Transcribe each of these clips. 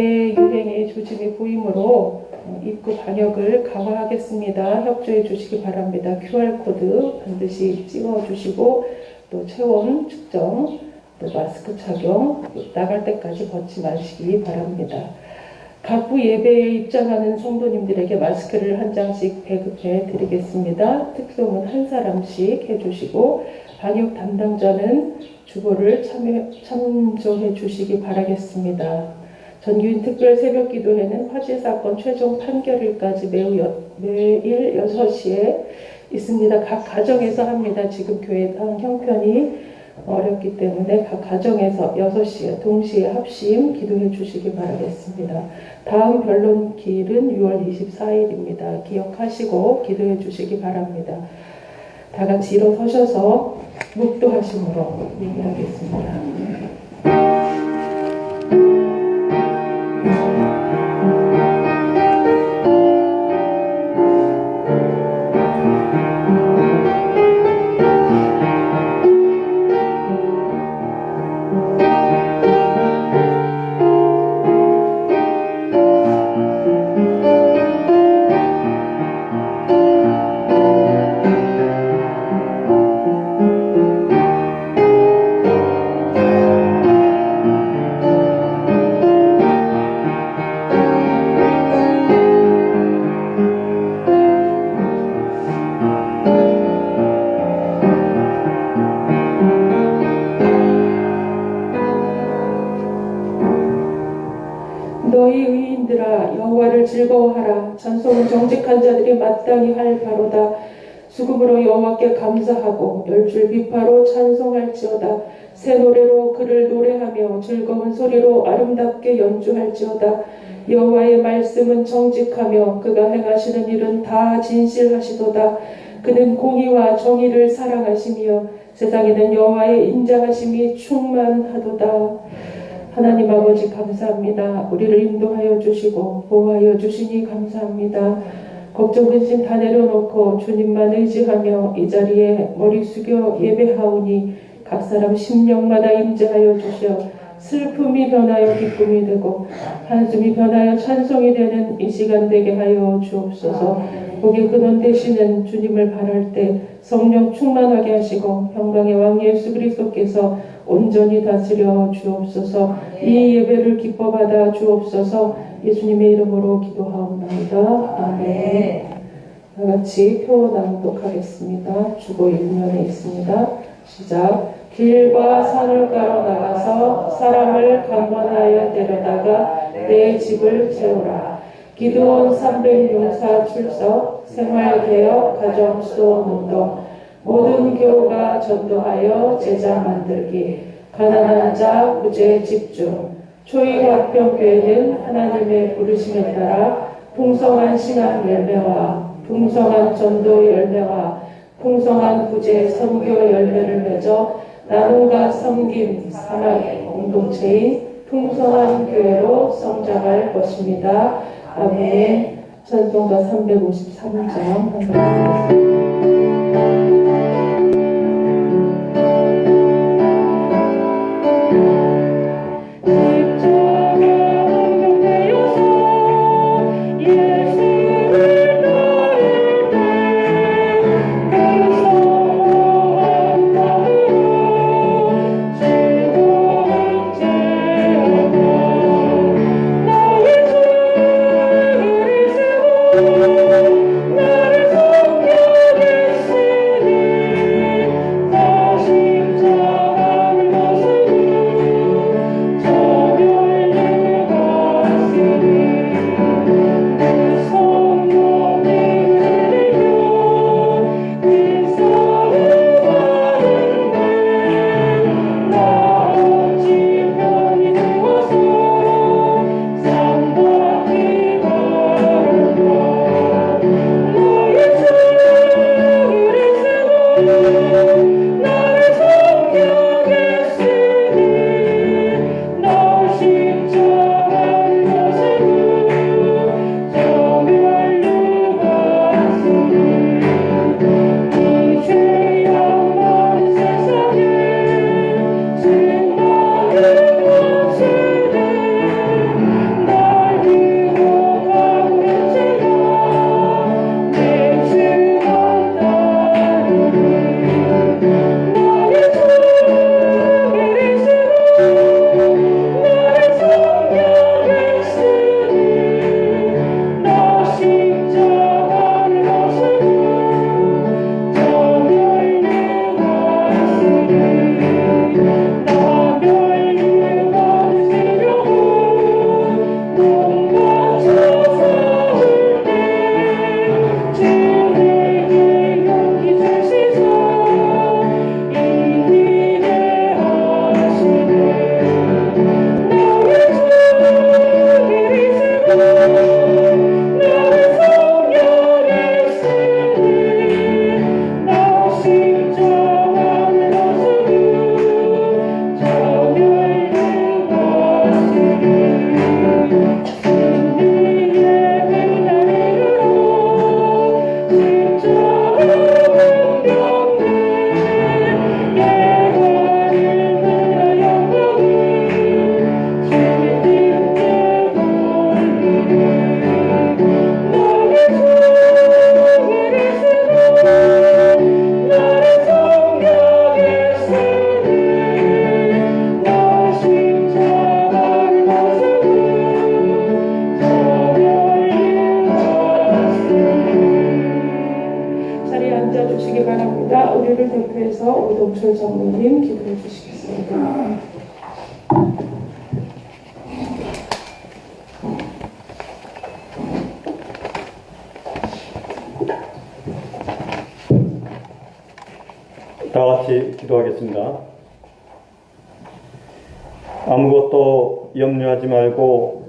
유행의 조짐이 보이므로 입구 방역을 강화하겠습니다. 협조해 주시기 바랍니다. QR코드 반드시 찍어 주시고 또 체온 측정, 또 마스크 착용, 나갈 때까지 벗지 마시기 바랍니다. 각부 예배에 입장하는 성도님들에게 마스크를 한 장씩 배급해 드리겠습니다. 특송은 한 사람씩 해주시고 방역 담당자는 주보를 참조해 주시기 바라겠습니다. 전교인 특별 새벽 기도회는 화재 사건 최종 판결일까지 매일 6시에 있습니다. 각 가정에서 합니다. 지금 교회당 형편이 어렵기 때문에 각 가정에서 6시에 동시에 합심 기도해 주시기 바라겠습니다. 다음 변론 기일은 6월 24일입니다. 기억하시고 기도해 주시기 바랍니다. 다 같이 일어서셔서 묵도하심으로 예배하겠습니다. 너희 의인들아 여호와를 즐거워하라. 찬송은 정직한 자들이 마땅히 할 바로다. 수금으로 여호와께 감사하고 열줄 비파로 찬송할지어다. 새 노래로 그를 노래하며 즐거운 소리로 아름답게 연주할지어다. 여호와의 말씀은 정직하며 그가 행하시는 일은 다 진실하시도다. 그는 공의와 정의를 사랑하시며 세상에는 여호와의 인자하심이 충만하도다. 하나님 아버지 감사합니다. 우리를 인도하여 주시고 보호하여 주시니 감사합니다. 걱정 근심 다 내려놓고 주님만 의지하며 이 자리에 머리 숙여 예배하오니 각 사람 심령마다 임재하여 주셔 슬픔이 변하여 기쁨이 되고 한숨이 변하여 찬송이 되는 이 시간 되게 하여 주옵소서. 복의 근원 되시는 주님을 바랄 때 성령 충만하게 하시고 평강의 왕 예수 그리스도께서 온전히 다스려 주옵소서. 이 예배를 기뻐 받아 주옵소서. 예수님의 이름으로 기도하옵나이다. 아멘. 다 같이 표 낭독하겠습니다. 주보 1면에 있습니다. 시작. 길과 산을 가로 나가서 사람을 강권하여 데려다가 내 집을 채우라. 기드온 300용사 출석, 생활개혁, 가정수도 운동, 모든 교우가 전도하여 제자 만들기, 가난한 자 구제 집중, 초일합병교회는 하나님의 부르심에 따라 풍성한 신앙 열매와 풍성한 전도 열매와 풍성한 구제 선교 열매를 맺어 나눔과 섬김 사랑의 공동체인 풍성한 교회로 성장할 것입니다. 아멘. 찬송가 353장 한번 나를 섬겨겠으니 대표해서 오동철 장로님 기도해 주시겠습니다. 다 같이 기도하겠습니다. 아무것도 염려하지 말고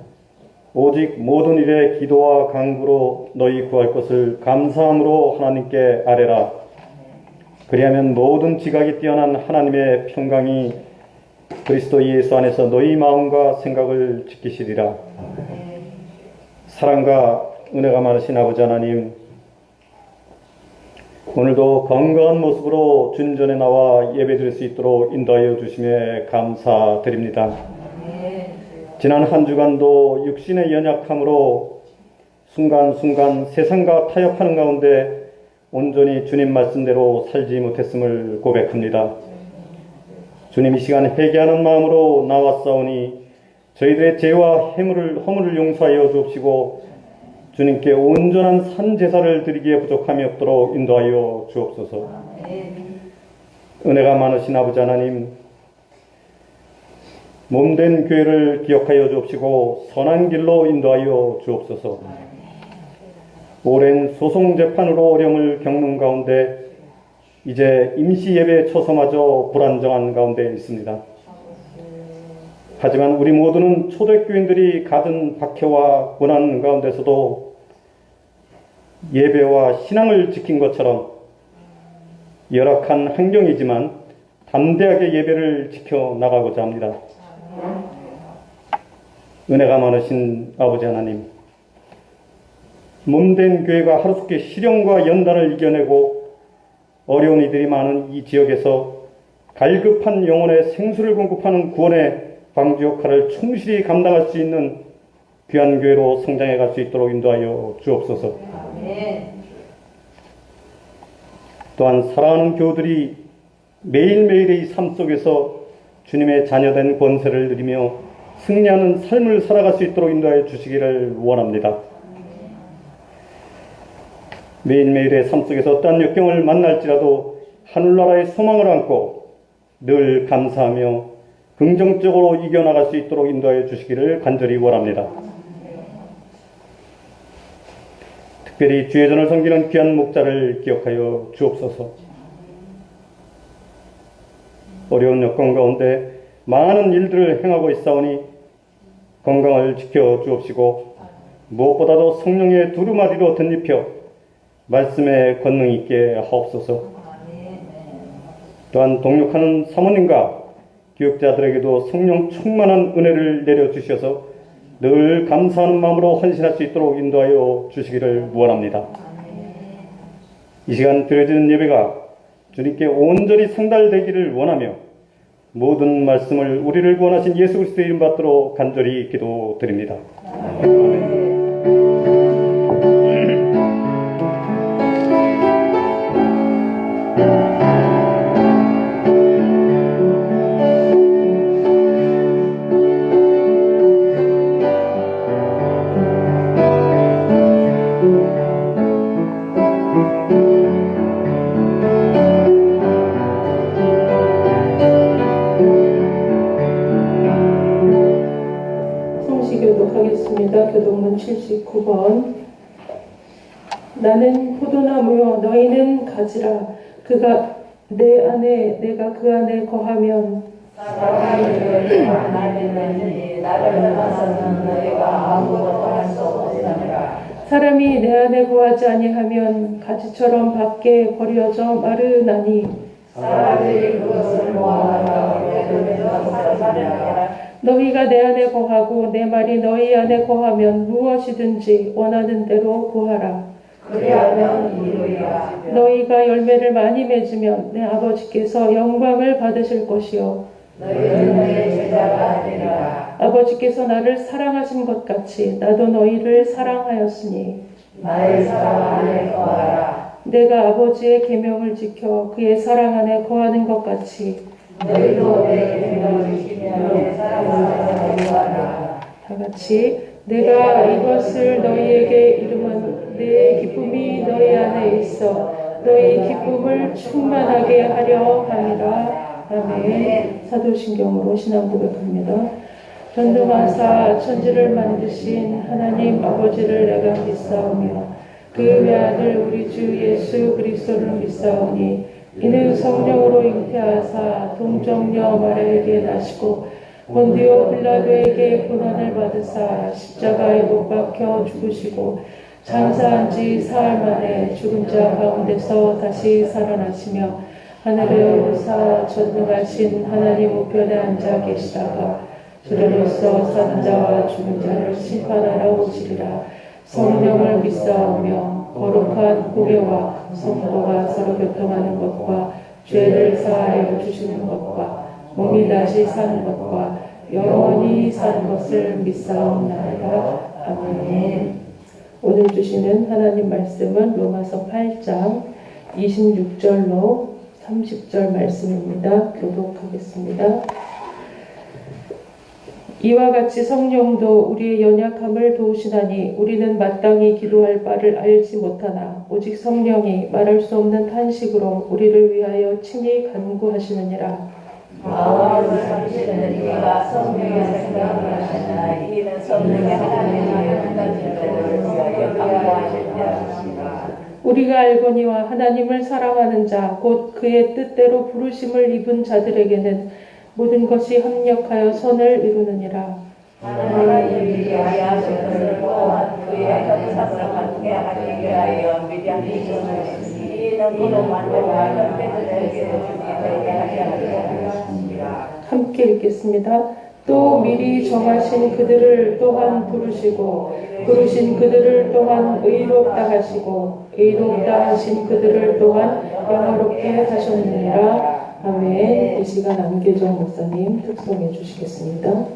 오직 모든 일에 기도와 간구로 너희 구할 것을 감사함으로 하나님께 아뢰라. 그리하면 모든 지각이 뛰어난 하나님의 평강이 그리스도 예수 안에서 너희 마음과 생각을 지키시리라. 사랑과 은혜가 많으신 아버지 하나님, 오늘도 건강한 모습으로 주님 전에 나와 예배드릴 수 있도록 인도하여 주심에 감사드립니다. 지난 한 주간도 육신의 연약함으로 순간순간 세상과 타협하는 가운데 온전히 주님 말씀대로 살지 못했음을 고백합니다. 주님, 이 시간 회개하는 마음으로 나왔사오니 저희들의 죄와 허물을 용서하여 주옵시고 주님께 온전한 산제사를 드리기에 부족함이 없도록 인도하여 주옵소서. 은혜가 많으신 아버지 하나님, 몸된 교회를 기억하여 주옵시고 선한 길로 인도하여 주옵소서. 오랜 소송재판으로 어려움을 겪는 가운데 이제 임시예배 처소마저 불안정한 가운데 있습니다. 하지만 우리 모두는 초대교인들이 갖은 박해와 고난 가운데서도 예배와 신앙을 지킨 것처럼 열악한 환경이지만 담대하게 예배를 지켜나가고자 합니다. 은혜가 많으신 아버지 하나님, 몸된 교회가 하루속히 시련과 연단을 이겨내고 어려운 이들이 많은 이 지역에서 갈급한 영혼의 생수를 공급하는 구원의 방주 역할을 충실히 감당할 수 있는 귀한 교회로 성장해 갈 수 있도록 인도하여 주옵소서. 또한 사랑하는 교우들이 매일매일의 삶 속에서 주님의 자녀된 권세를 누리며 승리하는 삶을 살아갈 수 있도록 인도하여 주시기를 원합니다. 매일매일의 삶 속에서 어떠한 역경을 만날지라도 하늘나라의 소망을 안고 늘 감사하며 긍정적으로 이겨나갈 수 있도록 인도하여 주시기를 간절히 원합니다. 특별히 주의 전을 섬기는 귀한 목자를 기억하여 주옵소서. 어려운 여건 가운데 많은 일들을 행하고 있사오니 건강을 지켜 주옵시고 무엇보다도 성령의 두루마리로 덧입혀 말씀에 권능 있게 하옵소서. 또한 동역하는 사모님과 교육자들에게도 성령 충만한 은혜를 내려주셔서 늘 감사하는 마음으로 헌신할 수 있도록 인도하여 주시기를 원합니다. 이 시간 드려지는 예배가 주님께 온전히 상달되기를 원하며 모든 말씀을 우리를 구원하신 예수 그리스도의 이름 받들어 간절히 기도드립니다. 아멘. 교동문 79번. 나는 포도나무요 너희는 가지라. 그가 내 안에 내가 그 안에 거하면 사람이 나를 떠나서는 너희가 아무것도 할 수 없으리라. 사람이 내 안에 거하지 아니하면 가지처럼 밖에 버려져 마르나니 사람들이 그것을 모아다가 너희가 내 안에 거하고 내 말이 너희 안에 거하면 무엇이든지 원하는 대로 구하라. 그리하면 이루리라. 너희가 열매를 많이 맺으면 내 아버지께서 영광을 받으실 것이요 너희는 내 제자가 되리라. 아버지께서 나를 사랑하신 것 같이 나도 너희를 사랑하였으니 나의 사랑 안에 거하라. 내가 아버지의 계명을 지켜 그의 사랑 안에 거하는 것 같이 너희도 내 계명을 지키며 내 사랑 안에 거하라. 다 같이 내가 이것을 너희에게 이름은 내 기쁨이 너희 안에 있어 너희 기쁨을 충만하게 하려 함이라. 아멘. 사도신경으로 신앙 고백합니다. 전능하사 천지를 만드신 하나님 아버지를 내가 믿사오며 그 외아들 우리 주 예수 그리스도를 믿사오니 이는 성령으로 잉태하사 동정녀 마리아에게 나시고 본디오 빌라도에게 고난을 받으사 십자가에 못 박혀 죽으시고 장사한 지 사흘 만에 죽은 자 가운데서 다시 살아나시며 하늘에 오르사 전능하신 하나님 우편에 앉아 계시다가 주로서 사는 자와 죽은 자를 심판하러 오시리라. 성령을 믿사오며 거룩한 공예와 성도가 서로 교통하는 것과 죄를 사하여 주시는 것과 몸이 다시 사는 것과 영원히 사는 것을 믿사옵나이다. 아멘. 오늘 주시는 하나님 말씀은 로마서 8장 26절로 30절 말씀입니다. 교독하겠습니다. 이와 같이 성령도 우리의 연약함을 도우시나니 우리는 마땅히 기도할 바를 알지 못하나 오직 성령이 말할 수 없는 탄식으로 우리를 위하여 친히 간구하시느니라. 마음을 삼키는 이가 성령의 생각을 하시나 이는 성령의 하나님의 한가지를 위하여 간구하시니라. 우리가 알거니와 하나님을 사랑하는 자 곧 그의 뜻대로 부르심을 입은 자들에게는 모든 것이 합력하여 선을 이루느니라. 하나님이 위하신 것을 또한 그의 형상을 갖게 하기 위하여 미리 정하시니 이는 그로 만들어 백들에게 주게 하게 하셨습니다. 함께 읽겠습니다. 또 미리 정하신 그들을 또한 부르시고 부르신 그들을 또한 의롭다 하시고 의롭다 하신 그들을 또한 영화롭게 하셨느니라. 아멘. 이 시간 안계정 목사님 특송해 주시겠습니다.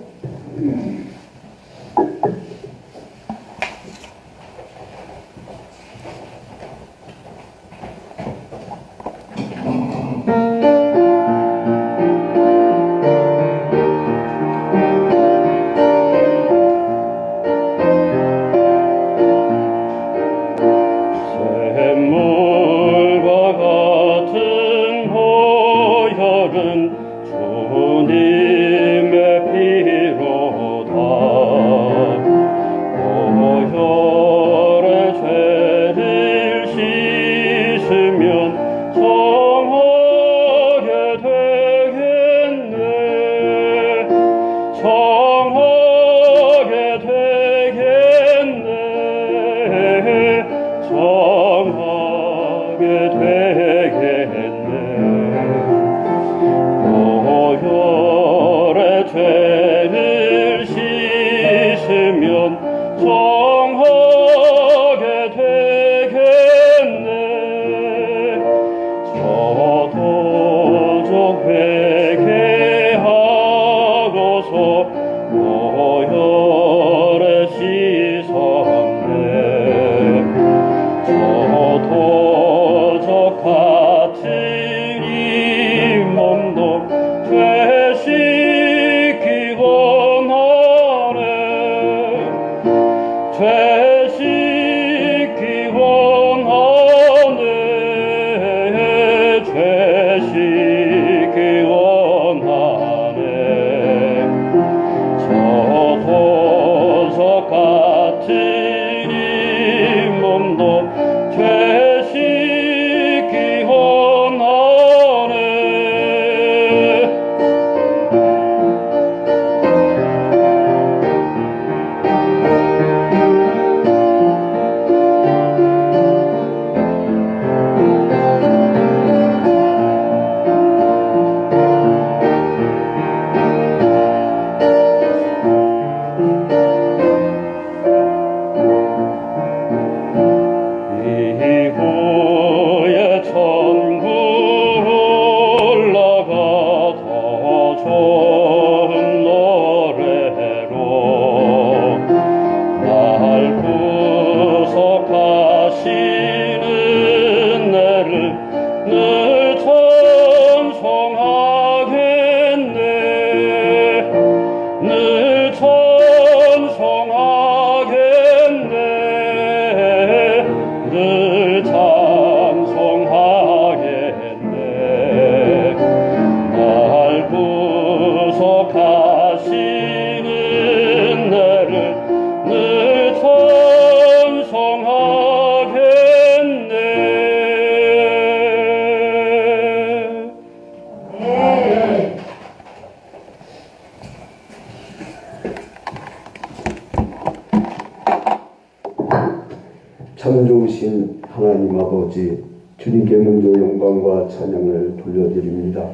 참 좋으신 하나님 아버지, 주님께 먼저 영광과 찬양을 돌려드립니다.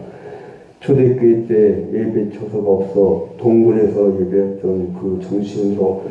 초대교회 때 예배 처소가 없어 동굴에서 예배했던 그 정신으로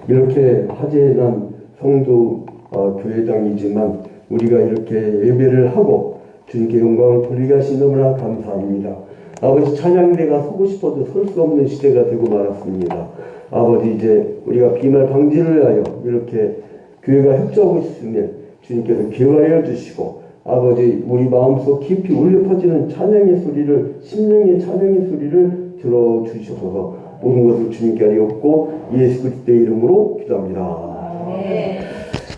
이렇게 화제난 성도 교회당이지만 우리가 이렇게 예배를 하고 주님께 영광을 돌리게 하시 너무나 감사합니다. 아버지, 찬양대가 서고 싶어도 설 수 없는 시대가 되고 말았습니다. 아버지, 이제 우리가 비말 방지를 하여 이렇게 교회가 협조하고 있으면 주님께서 기회하여 주시고, 아버지, 우리 마음속 깊이 울려 퍼지는 찬양의 소리를, 심령의 찬양의 소리를 들어주셔서 모든 것을 주님께 하리옵고 예수 그리스도의 이름으로 기도합니다. 네.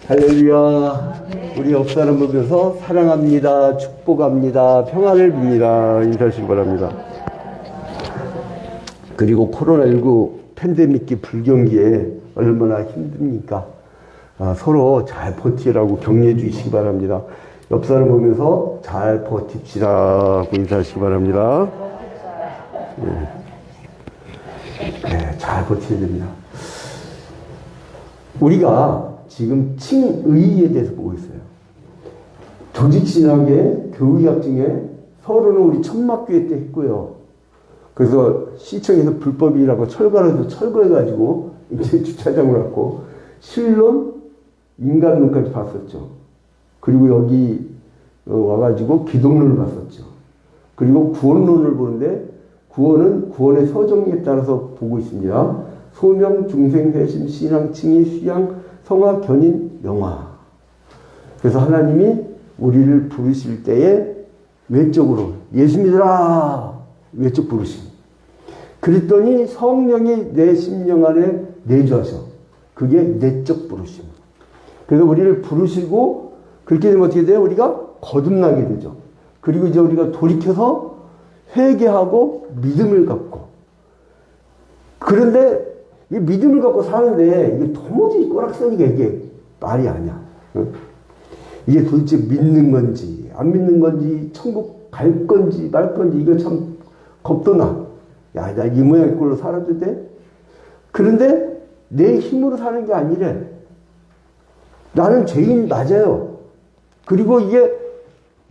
할렐루야. 우리 옆 사람 보면서 사랑합니다, 축복합니다, 평안을 빕니다 인사하시기 바랍니다. 그리고 코로나19 팬데믹기 불경기에 얼마나 힘듭니까? 서로 잘 버티라고 격려해 주시기 바랍니다. 옆 사람 보면서 잘 버팁시다 하고 인사하시기 바랍니다. 네, 잘 버텨야 됩니다. 우리가 지금 칭의에 대해서 보고 있어요. 조직신학의 교의학 중에 서론은 우리 천막교회 때 했고요. 그래서 시청에서 불법이라고 철거해서 철거해가지고 이제 주차장을 갖고 신론, 인간론까지 봤었죠. 그리고 여기 와가지고 기독론을 봤었죠. 그리고 구원론을 보는데 구원은 구원의 서정리에 따라서 보고 있습니다. 소명, 중생, 회심, 신앙, 칭의, 수양, 성화, 견인, 영화. 그래서 하나님이 우리를 부르실 때에 외적으로 예수 믿으라, 외적 부르심. 그랬더니 성령이 내 심령 안에 내주하셔. 그게 내적 부르심. 그래서 우리를 부르시고 그렇게 되면 어떻게 돼요? 우리가 거듭나게 되죠. 그리고 이제 우리가 돌이켜서 회개하고 믿음을 갖고. 그런데 이 믿음을 갖고 사는데 이게 도무지 꼬락서니까 이게 말이 아니야. 이게 도대체 믿는 건지 안 믿는 건지 천국 갈 건지 말 건지 이거 참 겁도 나. 야, 나 이 모양 꼴로 살아도 돼? 그런데 내 힘으로 사는 게 아니래. 나는 죄인 맞아요. 그리고 이게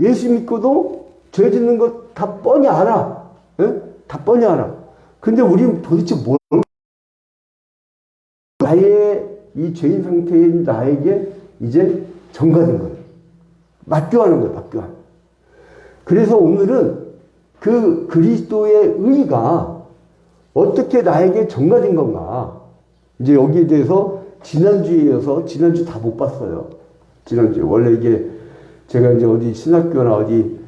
예수 믿고도 죄 짓는 거 다 뻔히 알아. 예? 다 뻔히 알아. 근데 우리는 도대체 뭘, 나의 이 죄인 상태인 나에게 이제 전가된 거예요. 맞교하는 거예요, 맞교하는. 그래서 오늘은 그 그리스도의 의가 어떻게 나에게 전가된 건가. 이제 여기에 대해서 지난주에 이어서, 지난주 다 못 봤어요. 지난주에. 원래 이게 제가 이제 어디 신학교나 어디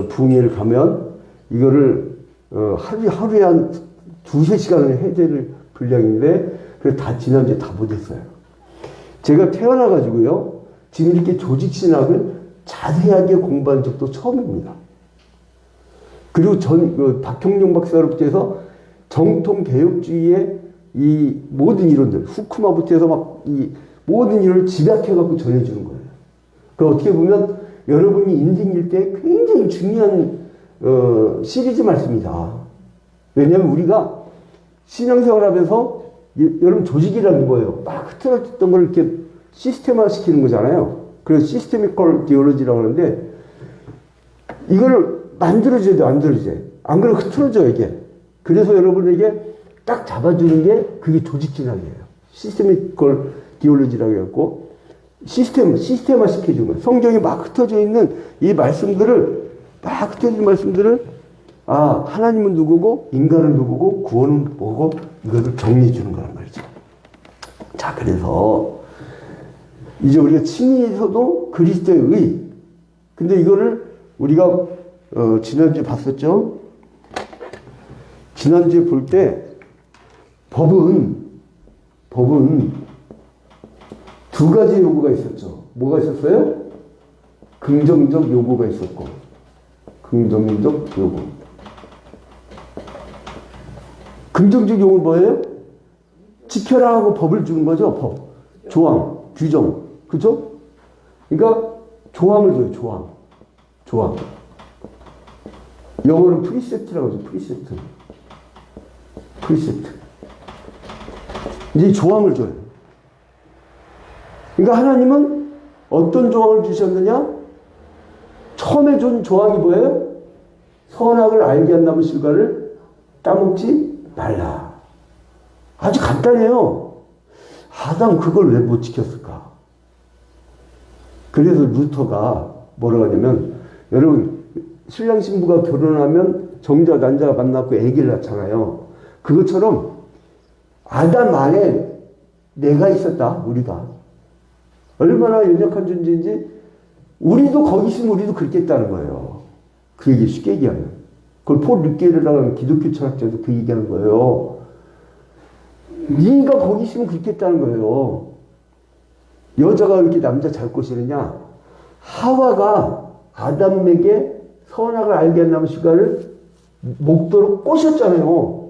부흥회를 가면 이거를 하루에 한 두세 시간을 해야 될 분량인데, 그래서 다 지난주에 다 못했어요. 제가 태어나가지고요, 지금 이렇게 조직신학을 자세하게 공부한 적도 처음입니다. 그리고 박형룡 박사로부터 해서 정통개혁주의의 이 모든 이론들, 후쿠마부터 해서 막 이 모든 이론을 집약해갖고 전해주는 거예요. 그 어떻게 보면 여러분이 인생일 때 굉장히 중요한 시리즈 말씀이다. 왜냐하면 우리가 신앙생활 하면서 여러분 조직이라는 게 뭐예요? 막 흐트러졌던 걸 이렇게 시스템화 시키는 거잖아요. 그래서 시스테미컬 디올로지라고 하는데 이거를 만들어줘야 돼, 만들어줘야 돼. 안 그러면 흐트러져, 이게. 그래서 여러분에게 딱 잡아주는 게 그게 조직신학이에요. 시스테미컬 디올로지라고 해갖고 시스템화 시켜주는 거예요. 성경이 막 흩어져 있는 이 말씀들을, 막 흩어져 있는 말씀들을, 하나님은 누구고, 인간은 누구고, 구원은 뭐고, 이것을 정리해 주는 거란 말이죠. 자, 그래서 이제 우리가 칭의에서도 그리스도의 의. 근데 이거를 우리가 지난주에 봤었죠? 지난주에 볼 때 법은 두 가지 요구가 있었죠. 뭐가 있었어요? 긍정적 요구가 있었고, 긍정적 요구. 긍정적 요구는 뭐예요? 지켜라 하고 법을 주는 거죠. 법, 조항, 규정. 그죠? 그러니까 조항을 줘요. 조항. 영어는 프리셉트라고 하죠. 프리셉트. 이제 조항을 줘요. 그러니까 하나님은 어떤 조항을 주셨느냐? 처음에 준 조항이 뭐예요? 선악을 알게 한다면 실과를 따먹지 말라. 아주 간단해요. 아담 그걸 왜 못 지켰을까? 그래서 루터가 뭐라고 하냐면, 여러분 신랑 신부가 결혼하면 정자 난자가 만나고 아기를 낳잖아요. 그것처럼 아담 안에 내가 있었다. 우리가 얼마나 연약한 존재인지 우리도 거기 있으면 우리도 그렇게 했다는 거예요. 그 얘기 쉽게 얘기하면. 그걸 폴 르케르라는 기독교 철학자도 그 얘기하는 거예요. 네가 거기 있으면 그렇게 했다는 거예요. 여자가 왜 이렇게 남자 잘 꼬시느냐? 하와가 아담에게 선악을 알게 한다는 시간을 목도로 꼬셨잖아요.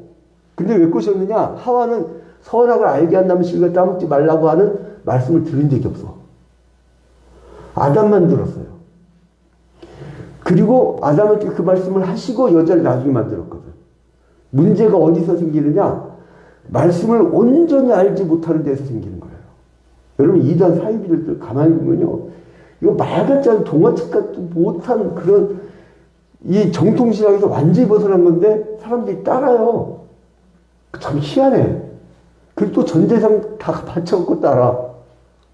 근데 왜 꼬셨느냐? 하와는 선악을 알게 한다면 실과 따먹지 말라고 하는 말씀을 들은 적이 없어. 아담만 들었어요. 그리고 아담한테 그 말씀을 하시고 여자를 나중에 만들었거든. 문제가 어디서 생기느냐? 말씀을 온전히 알지 못하는 데서 생기는 거예요. 여러분 이단 사이비들 가만히 보면요, 이거 말 같지 않은 동화책 같도 못한 그런 이 정통신학에서 완전히 벗어난 건데 사람들이 따라요. 참 희한해. 그리고 또 전 재산 다 바쳐갖고 따라.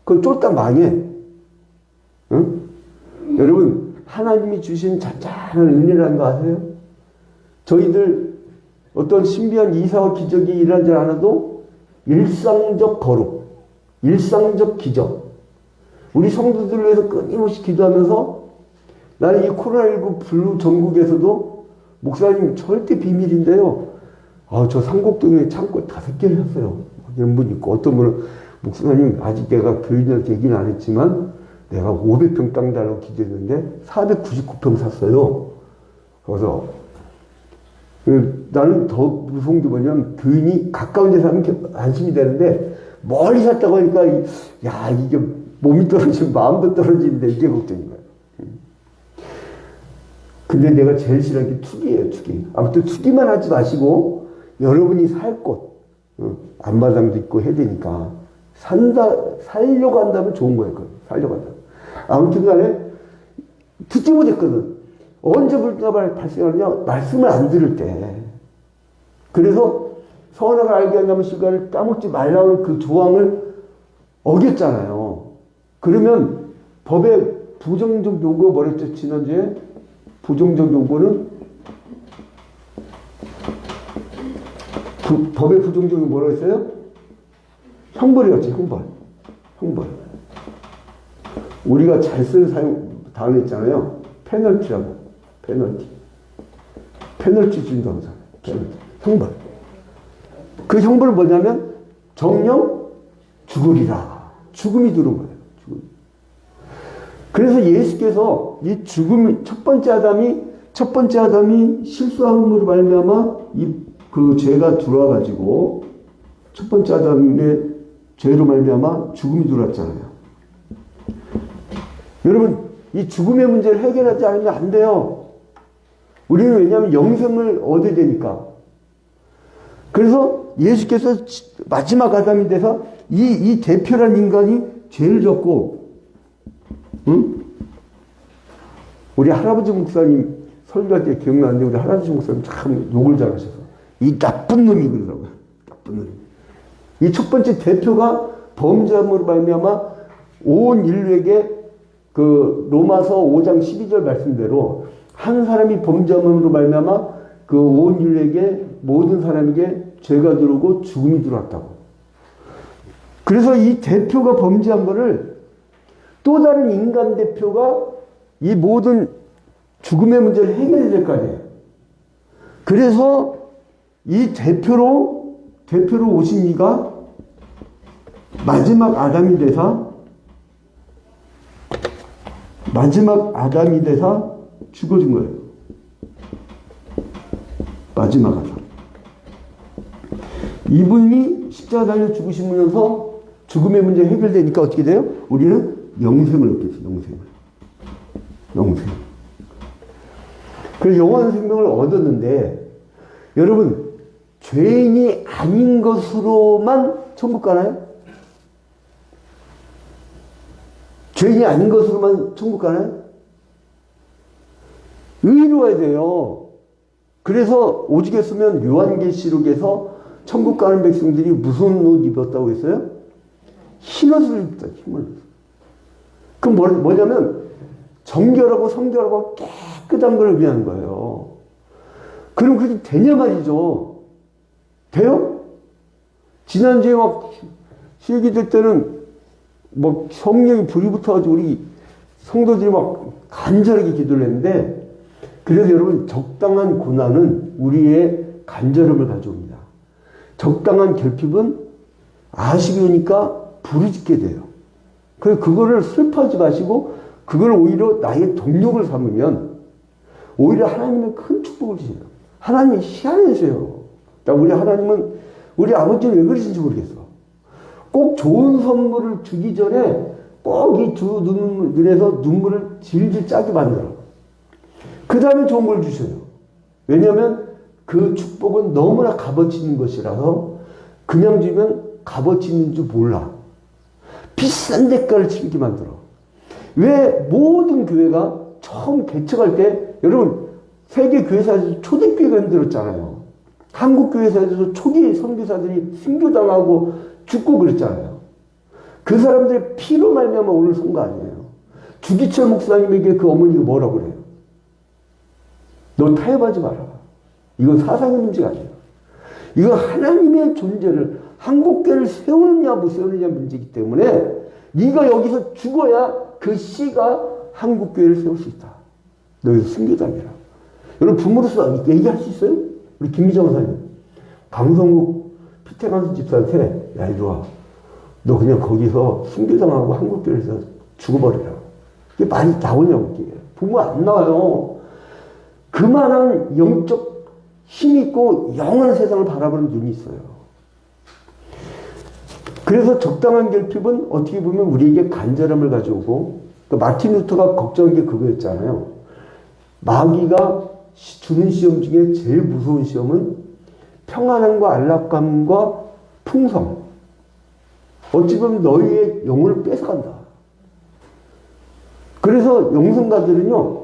그걸 쫄딱 망해. 응? 여러분 하나님이 주신 잔잔한 은혜라는 거 아세요? 저희들 어떤 신비한 이사와 기적이 일하지 않아도 일상적 거룩, 일상적 기적, 우리 성도들을 위해서 끊임없이 기도하면서 나는 이 코로나19 블루 전국에서도 목사님 절대 비밀인데요. 저 상곡동에 창고 5개를 샀어요. 이런 분 있고, 어떤 분은 목사님 아직 내가 교인한테 얘기는 안 했지만 내가 500평 땅 달라고 기도했는데 499평 샀어요. 그래서 나는 더 무서운 게 뭐냐면 교인이 가까운 데 사면 안심이 되는데 멀리 샀다고 하니까 야 이게 몸이 떨어지면 마음도 떨어지는데 이게 걱정인 거예요. 근데 내가 제일 싫어하는 게 투기예요. 투기. 아무튼 투기만 하지 마시고 여러분이 살 곳, 앞마당도 있고 해야 되니까 살려고 한다면 좋은 거예요. 살려고 한다면. 아무튼 간에 듣지 못했거든. 언제부터 발생하느냐? 말씀을 안 들을 때. 그래서 선악을 알게 한다면 실과를 따먹지 말라는 그 조항을 어겼잖아요. 그러면 법의 부정적 요구 뭐랬죠? 지난주에 부정적 요구는 법의 부정적 요구 뭐라고 했어요? 형벌이었지. 형벌. 우리가 잘 쓴 단어 있잖아요. 페널티라고. 페널티 준다고 하잖아요. 형벌. 그 형벌은 뭐냐면 정령 죽으리라. 죽음이 들어온 거예요. 그래서 예수께서 이 죽음, 첫 번째 아담이 실수함으로 말미암아 그 죄가 들어와 가지고 첫 번째 아담의 죄로 말미암아 죽음이 들어왔잖아요. 여러분 이 죽음의 문제를 해결하지 않으면 안 돼요. 우리는 왜냐하면 영생을 얻어야 되니까. 그래서 예수께서 마지막 아담이 돼서 이 대표란 인간이 죄를 졌고, 응? 우리 할아버지 목사님 설교할 때 기억나는데 우리 할아버지 목사님 참 욕을 잘하셔서 이 나쁜 놈이 그러더라고요. 나쁜 놈이. 이 첫 번째 대표가 범죄함으로 말미암아 온 인류에게 그 로마서 5장 12절 말씀대로 한 사람이 범죄함으로 말미암아 그 온 인류에게 모든 사람에게 죄가 들어오고 죽음이 들어왔다고. 그래서 이 대표가 범죄한 거를 또 다른 인간 대표가 이 모든 죽음의 문제를 해결해야 될 거 아니에요. 그래서 이 대표로 오신 이가 마지막 아담이 되사 죽어진 거예요. 마지막 아담. 이분이 십자가 달려 죽으시면서 죽음의 문제 해결되니까 어떻게 돼요? 우리는 영생을 얻게 돼요. 영생. 그래서 영원한 생명을 얻었는데 여러분 죄인이 아닌 것으로만 천국 가나요? 죄인이 아닌 것으로만 천국 가나요? 의로워야 돼요. 그래서 오죽했으면 요한계시록에서 천국 가는 백성들이 무슨 옷 입었다고 했어요? 흰옷을 입다, 흰옷. 그럼 뭐냐면 정결하고 성결하고 깨끗한 걸 의미하는 거예요. 그럼 그게 되냐 말이죠. 돼요? 지난주에 막 실기될 때는 뭐 성령이 불이 붙어가지고 우리 성도들이 막 간절하게 기도를 했는데, 그래서 여러분, 적당한 고난은 우리의 간절함을 가져옵니다. 적당한 결핍은 아시게 오니까 부르짖게 돼요. 그래서 그거를 슬퍼하지 마시고 그걸 오히려 나의 동력을 삼으면 오히려 하나님의 큰 축복을 주세요. 하나님이 희한해서요. 우리 하나님은, 우리 아버지는 왜 그러신지 모르겠어. 꼭 좋은 선물을 주기 전에 꼭 이 두 눈에서 눈물을 질질 짜게 만들어. 그 다음에 좋은 걸 주셔요. 왜냐하면 그 축복은 너무나 값어치 있는 것이라서 그냥 주면 값어치 있는 줄 몰라. 비싼 대가를 치르게 만들어. 왜 모든 교회가 처음 개척할 때, 여러분, 세계 교회사에서 초대교회가 힘들었잖아요. 한국 교회사에서 초기 선교사들이 순교당하고 죽고 그랬잖아요. 그 사람들의 피로 말미암아 오늘 선 거 아니에요. 주기철 목사님에게 그 어머니가 뭐라고 그래요? 너 타협하지 마라. 이건 사상의 문제가 아니에요. 이건 하나님의 존재를, 한국교회를 세우느냐 못 세우느냐 문제이기 때문에 네가 여기서 죽어야 그 씨가 한국교회를 세울 수 있다. 너 여기서 순교당해라. 여러분, 부모로서 얘기할 수 있어요? 우리 김미정 선생님, 강성국 피태관수 집사한테, 야, 이리 와. 너 그냥 거기서 순교당하고 한국교회에서 죽어버리라. 이게 말이 나오냐고. 이게. 부모 안 나와요. 그만한 영적 힘이 있고 영원한 세상을 바라보는 눈이 있어요. 그래서 적당한 결핍은 어떻게 보면 우리에게 간절함을 가져오고, 또 마틴 루터가 걱정한 게 그거였잖아요. 마귀가 주는 시험 중에 제일 무서운 시험은 평안함과 안락감과 풍성. 어찌 보면 너희의 영혼을 뺏어간다. 그래서 영성가들은요,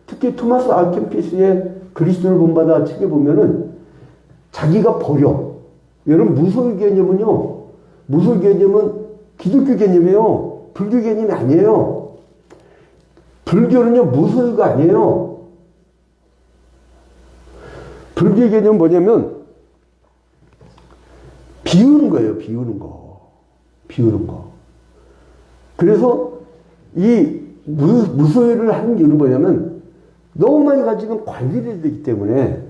특히 토마스 아켄피스의 그리스도를 본받아 책에 보면은 자기가 버려. 여러분, 무소유 개념은요, 무소유 개념은 기독교 개념이에요. 불교 개념이 아니에요. 불교는요, 무소유가 아니에요. 불교의 개념은 뭐냐면 비우는 거예요. 비우는 거. 비우는 거. 그래서 이 무소유를 하는 이유는 뭐냐면 너무 많이 가지고 관리를 되기 때문에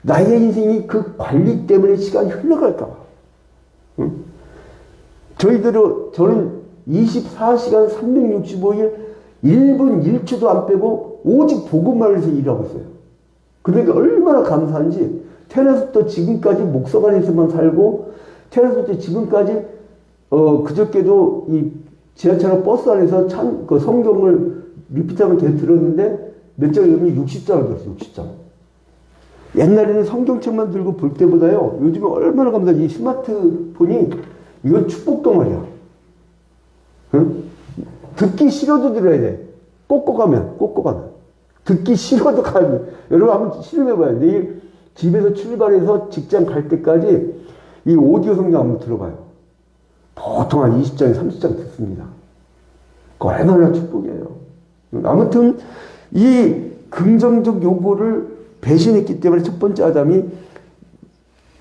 나의 인생이 그 관리 때문에 시간이 흘러갈까 봐. 응? 저는 24시간 365일 1분 1초도 안 빼고 오직 복음만을 위해서 일하고 있어요. 그러니까 얼마나 감사한지, 태어나서부터 지금까지 목석 안에서만 살고, 태어나서부터 지금까지 그저께도 이 지하철 버스 안에서 그 성경을 리피트하면 계속 들었는데 몇 장 읽으면 60장을 들었어요. 60장. 옛날에는 성경책만 들고 볼 때보다요, 요즘에 얼마나 감사한지. 이 스마트폰이 이건 축복덩어리야. 응? 듣기 싫어도 들어야 돼. 꽂고 가면. 듣기 싫어도 가면. 여러분 한번 실험해봐요. 내일 집에서 출발해서 직장 갈 때까지 이 오디오 성경 한번 들어봐요. 보통 한 20장, 30장 듣습니다. 그 얼마나 축복이에요. 아무튼 이 긍정적 요구를 배신했기 때문에 첫 번째 아담이,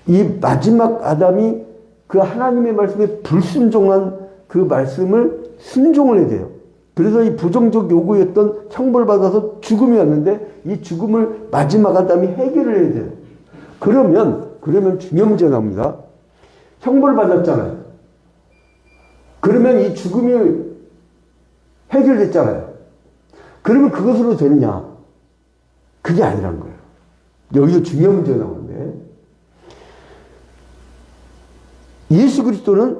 이 마지막 아담이 그 하나님의 말씀에 불순종한 그 말씀을 순종을 해야 돼요. 그래서 이 부정적 요구였던 형벌을 받아서 죽음이 왔는데 이 죽음을 마지막 아담이 해결을 해야 돼요. 그러면 중요한 문제가 나옵니다. 형벌을 받았잖아요. 그러면 이 죽음이 해결됐잖아요. 그러면 그것으로 되느냐? 그게 아니란 거예요. 여기서 중요한 문제가 나오는데, 예수 그리스도는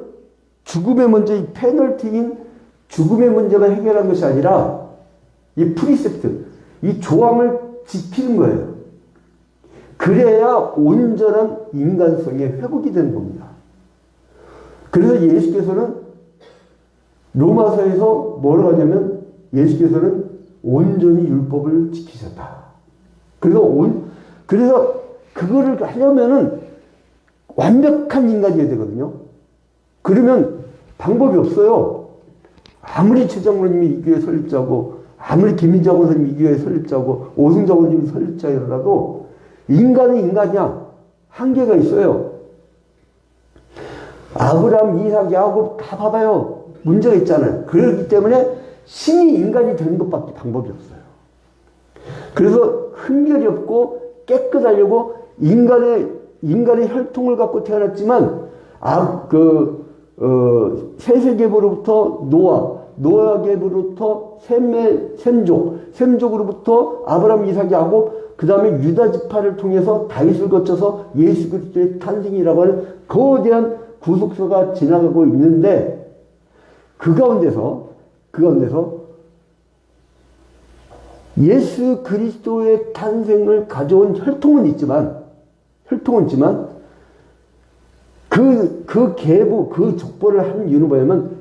죽음의 문제, 이 페널티인 죽음의 문제만 해결한 것이 아니라 이 프리셉트, 이 조항을 지키는 거예요. 그래야 온전한 인간성의 회복이 되는 겁니다. 그래서 예수께서는 로마서에서 뭐라고 하냐면 예수께서는 온전히 율법을 지키셨다. 그래서 그거를 하려면은 완벽한 인간이어야 되거든요. 그러면 방법이 없어요. 아무리 최장로님이 이 교회 설립자고, 아무리 김민자 권사님이 이 교회 설립자고, 오승자 권사님이 설립자라도 인간은 인간이야. 한계가 있어요. 아브라함, 이삭, 야곱 다 봐봐요. 문제가 있잖아요. 그렇기 때문에 신이 인간이 되는 것밖에 방법이 없어요. 그래서 흠결이 없고 깨끗하려고 인간의 혈통을 갖고 태어났지만, 세세계로부터 노아계로부터 셈족으로부터 아브라함, 이삭, 야곱, 그 다음에 유다 지파를 통해서 다윗을 거쳐서 예수 그리스도의 탄생이라고 하는 거대한 구속서가 지나가고 있는데, 그 가운데서 예수 그리스도의 탄생을 가져온 혈통은 있지만 그 계보, 그 족보를 하는 이유는 뭐냐면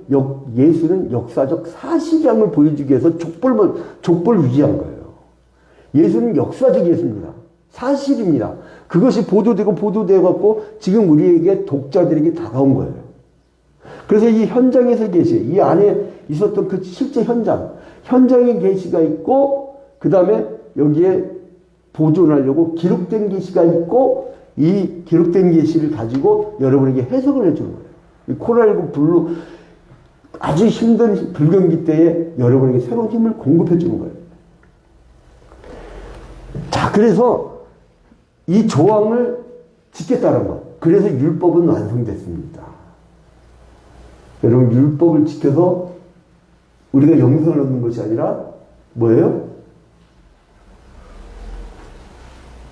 예수는 역사적 사실임을 보여주기 위해서 족보를 유지한 거예요. 예수는 역사적 예수입니다. 사실입니다. 그것이 보도되고 지금 우리에게 독자들에게 다가온 거예요. 그래서 이 현장에서 계시, 이 안에 있었던 그 실제 현장의 계시가 있고, 그 다음에 여기에 보존하려고 기록된 계시가 있고, 이 기록된 계시를 가지고 여러분에게 해석을 해주는 거예요. 이 코로나19 블루 아주 힘든 불경기 때에 여러분에게 새로운 힘을 공급해 주는 거예요. 자, 그래서 이 조항을 지켰다는 것. 그래서 율법은 완성됐습니다. 여러분, 율법을 지켜서 우리가 영생을 얻는 것이 아니라 뭐예요?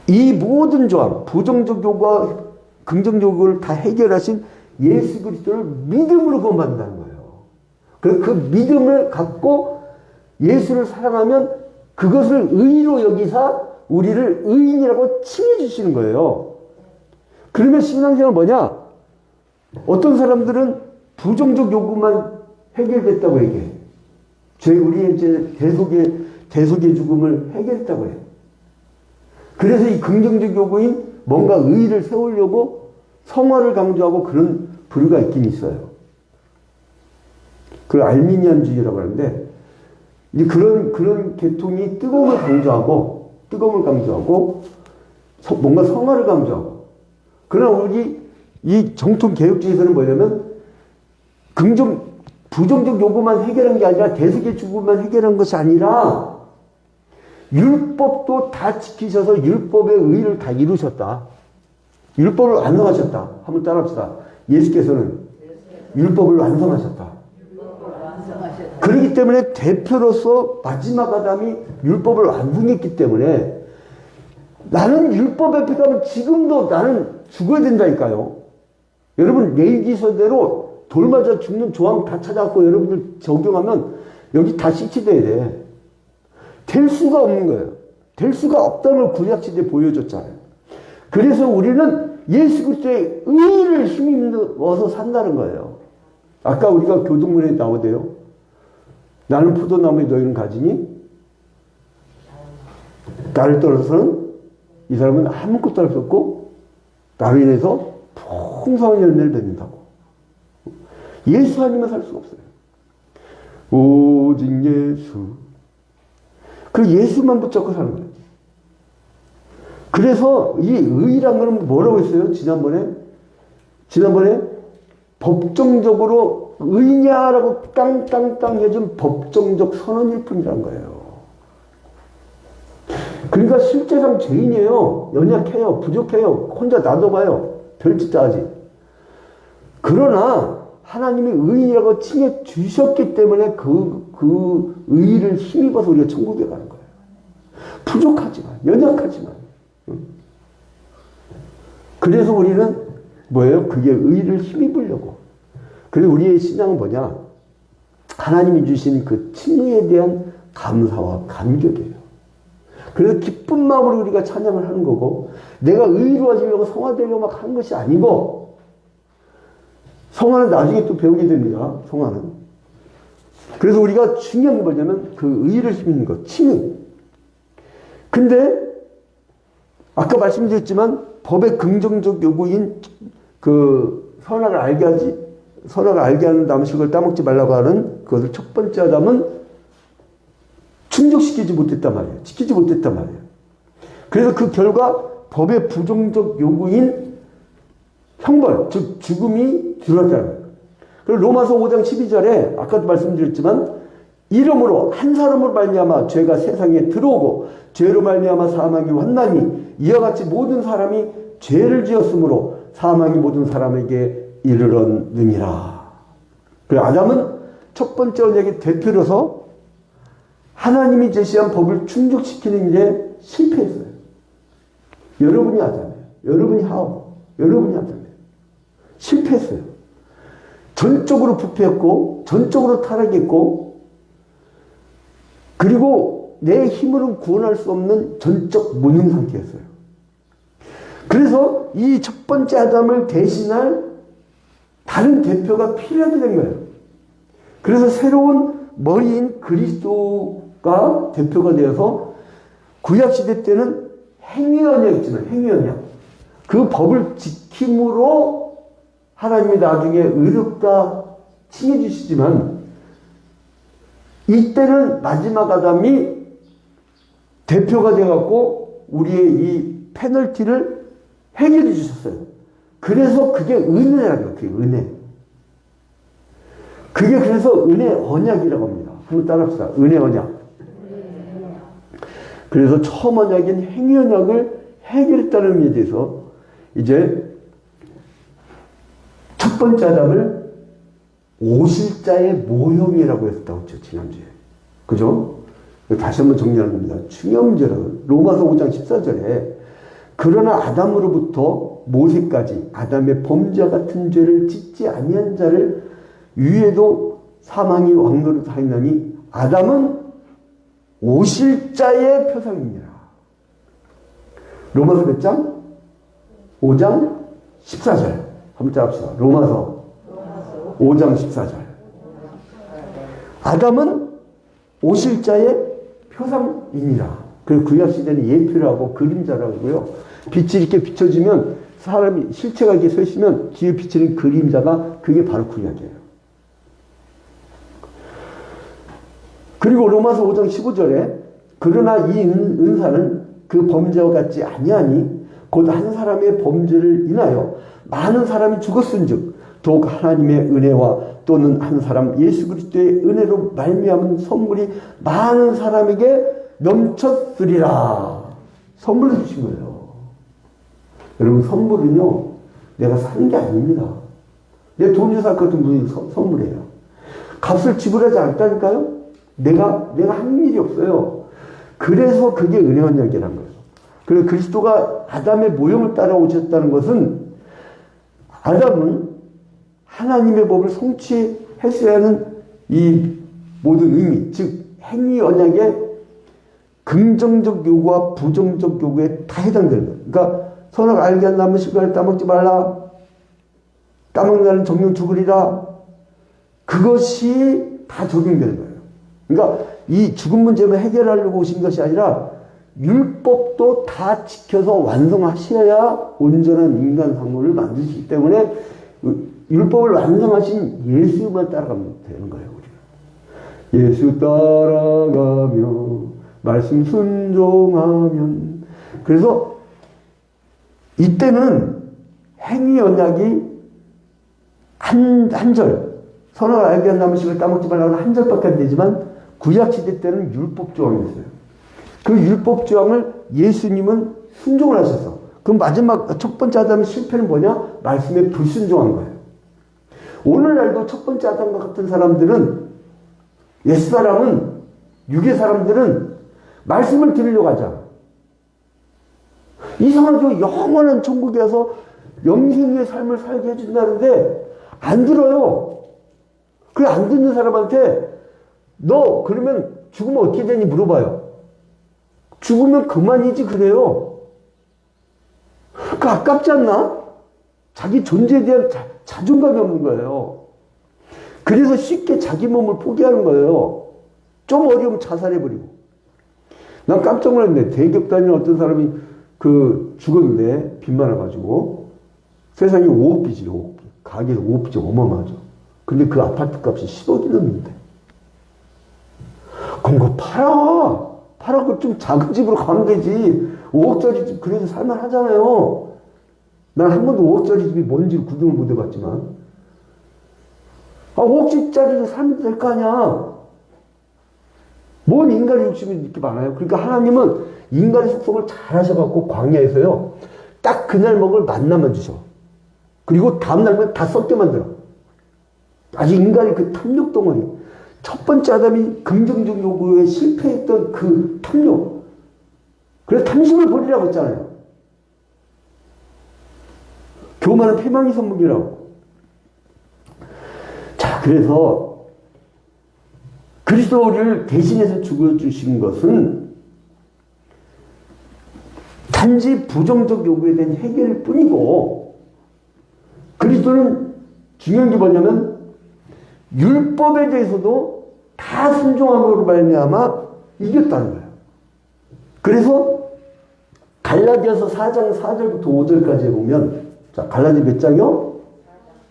이 모든 조항, 부정적 요구와 긍정적 요구를 다 해결하신 예수 그리스도를 믿음으로 구원받는다는 거예요. 그래서 그 믿음을 갖고 예수를 사랑하면 그것을 의로 여기사 우리를 의인이라고 칭해 주시는 거예요. 그러면 신앙생활은 뭐냐? 어떤 사람들은 부정적 요구만 해결됐다고 얘기해. 우리의 이제 대속의 죽음을 해결했다고 해요. 그래서 이 긍정적 요구인 뭔가 의의를 세우려고 성화를 강조하고 그런 부류가 있긴 있어요. 그 알미니안주의라고 하는데, 이제 그런 계통이 뜨거움을 강조하고 뭔가 성화를 강조하고. 그러나 우리 이 정통 개혁주의에서는 뭐냐면 부정적 요구만 해결한 게 아니라 대속의 죽음만 해결한 것이 아니라 율법도 다 지키셔서 율법의 의의를 다 이루셨다. 율법을 완성하셨다. 한번 따라합시다. 예수께서는 율법을 완성하셨다. 그렇기 때문에 대표로서 마지막 아담이 율법을 완성했기 때문에 나는 율법 앞에 가면 지금도 나는 죽어야 된다니까요. 여러분, 레위기서대로 돌 맞아 죽는 조항 다 찾아갖고 여러분들 적용하면 여기 다 식치돼야 돼. 될 수가 없는 거예요. 될 수가 없다는 걸 구약시대에 보여줬잖아요. 그래서 우리는 예수 그리스도의 의를 힘입어서 산다는 거예요. 아까 우리가 교동문에 나오대요. 나는 포도나무에 너희는 가지니 나를 떠나서는 이 사람은 아무것도 할 수 없고 나로 인해서 풍성한 열매를 맺는다고. 예수 아니면 살 수가 없어요. 오직 예수. 그 예수만 붙잡고 사는 거예요. 그래서 이 의란 거는 뭐라고 했어요? 지난번에 법정적으로 의냐라고 땅땅땅 해준 법정적 선언일 뿐이란 거예요. 그러니까 실제상 죄인이에요. 연약해요. 부족해요. 혼자 놔둬봐요. 별짓 다 하지. 그러나 하나님이 의인이라고 칭해 주셨기 때문에 그 의의를 힘입어서 우리가 천국에 가는 거예요. 부족하지만, 연약하지만. 그래서 우리는 뭐예요? 그게 의의를 힘입으려고. 그래서 우리의 신앙은 뭐냐? 하나님이 주신 그 칭의에 대한 감사와 감격이에요. 그래서 기쁜 마음으로 우리가 찬양을 하는 거고, 내가 의로워지려고 성화되려고 막 하는 것이 아니고, 성화는 나중에 또 배우게 됩니다. 성화는. 그래서 우리가 중요한 게 뭐냐면 그 의를 힘있는 것, 칭의. 근데 아까 말씀드렸지만 법의 긍정적 요구인 그 선악을 알게 하는 남식을 따먹지 말라고 하는 그것을 첫 번째 아담은 충족시키지 못했단 말이에요. 지키지 못했단 말이에요. 그래서 그 결과 법의 부정적 요구인 형벌, 즉 죽음이 들어왔다는 거예요. 그리고 로마서 5장 12절에 아까도 말씀드렸지만 이름으로 한 사람으로 말미암아 죄가 세상에 들어오고 죄로 말미암아 사망이 왔나니 이와 같이 모든 사람이 죄를 지었으므로 사망이 모든 사람에게 이르렀느니라. 그리고 아담은 첫 번째 언약의 대표로서 하나님이 제시한 법을 충족시키는 일에 실패했어요. 여러분이 아담이에요. 여러분이 하와. 여러분이 아담이에요. 실패했어요. 전적으로 부패했고 전적으로 타락했고 그리고 내 힘으로는 구원할 수 없는 전적 무능 상태였어요. 그래서 이 첫 번째 아담을 대신할 다른 대표가 필요하게 된 거예요. 그래서 새로운 머리인 그리스도가 대표가 되어서 구약시대 때는 행위언약이지만 행위언약. 그 법을 지킴으로 하나님이 나중에 의롭다 칭해 주시지만 이때는 마지막 아담이 대표가 되어갖고 우리의 이 페널티를 해결해 주셨어요. 그래서 그게 은혜라는 거예요. 그게 은혜. 그게 그래서 은혜 언약이라고 합니다. 한번 따라합시다. 은혜 언약. 그래서 처음 언약인 행위 언약을 해결했다는 의미에 대해서 이제 첫 번째 아담을 오실자의 모형이라고 했다고 했죠. 지난주에. 그죠? 다시 한번 정리하는 겁니다. 중요한 문제는 로마서 5장 14절에 그러나 아담으로부터 모세까지 아담의 범죄와 같은 죄를 짓지 아니한 자를 위에도 사망이 왕노릇하였나니 아담은 오실 자의 표상입니다. 로마서 몇 장? 5장 14절. 한번 짜봅시다. 로마서 5장 14절. 아담은 오실 자의 표상입니다. 그리고 구약시대는 예표라고 그림자라고요. 빛이 이렇게 비춰지면 사람이 실체가 이렇게 서 있으면 뒤에 비치는 그림자가 그게 바로 구약이에요. 그리고 로마서 5장 15절에 그러나 이 은사는 그 범죄와 같지 아니하니 곧 한 사람의 범죄를 인하여 많은 사람이 죽었은즉 더욱 하나님의 은혜와 또는 한 사람 예수 그리스도의 은혜로 말미암은 선물이 많은 사람에게 넘쳤으리라. 선물을 주신 거예요. 여러분 선물은요 내가 사는 게 아닙니다. 내 돈이 살 것도 무슨 선물이에요. 값을 지불하지 않다니까요. 내가 한 일이 없어요. 그래서 그게 은혜 언약이라는 거예요. 그래서 그리스도가 아담의 모형을 따라오셨다는 것은 아담은 하나님의 법을 성취했어야 하는 이 모든 의미, 즉 행위 언약의 긍정적 요구와 부정적 요구에 다 해당되는 거예요. 그러니까 선악 알게 한 나무 실과를 따먹지 말라. 따먹는 자는 정령 죽으리라. 그것이 다 적용되는 거예요. 그러니까 이 죽음 문제만 해결하려고 오신 것이 아니라 율법도 다 지켜서 완성하셔야 온전한 인간 상물을 만드시기 때문에 율법을 완성하신 예수만 따라가면 되는 거예요. 우리가. 예수 따라가며 말씀 순종하면. 그래서 이때는 행위 언약이 한 절, 선악을 알게 한 나무식을 따먹지 말라고 한 절밖에 안 되지만 구약시대 때는 율법 조항이었어요. 그 율법 조항을 예수님은 순종을 하셔서 그럼 마지막 첫 번째 아담의 실패는 뭐냐? 말씀에 불순종한 거예요. 오늘날도 첫 번째 아담과 같은 사람들은 옛사람은 유괴 사람들은 말씀을 들으려고 하잖아. 이상하죠. 영원한 천국에 와서 영생의 삶을 살게 해준다는데 안 들어요. 그 안 듣는 사람한테 너 그러면 죽으면 어떻게 되니 물어봐요. 죽으면 그만이지 그래요. 그 아깝지 않나? 자기 존재에 대한 자존감이 없는 거예요. 그래서 쉽게 자기 몸을 포기하는 거예요. 좀 어려우면 자살해버리고. 난 깜짝 놀랐네. 대기업 다니는 어떤 사람이 죽었는데, 빚 많아가지고. 세상에 5억 빚이에요, 5억 빚. 가게에서 5억 빚이 어마어마하죠. 근데 그 아파트 값이 10억이 넘는데. 그럼 그거 팔아. 그 좀 작은 집으로 가면 되지. 5억짜리 집 그래도 살만 하잖아요. 난 한 번도 5억짜리 집이 뭔지를 구경을 못 해봤지만. 5억짜리로 살면 될 거 아니야. 뭔 인간의 욕심이 이렇게 많아요. 그러니까 하나님은 인간의 속성을 잘 하셔갖고 광야에서요. 딱 그날 먹을 만나만 주셔. 그리고 다음날만 다 썩게 만들어. 아주 인간의 그 탐욕 덩어리. 첫 번째 아담이 긍정적 요구에 실패했던 그 탐욕. 그래서 탐심을 버리라고 했잖아요. 교만은 패망의 선물이라고. 자, 그래서 그리스도를 대신해서 죽어주신 것은 단지 부정적 요구에 대한 해결일 뿐이고, 그리스도는 중요한 게 뭐냐면 율법에 대해서도 다 순종함으로 말미암아 이겼다는 거예요. 그래서 갈라디아서 4장 4절부터 5절까지 보면, 자, 갈라디아 몇 장이요?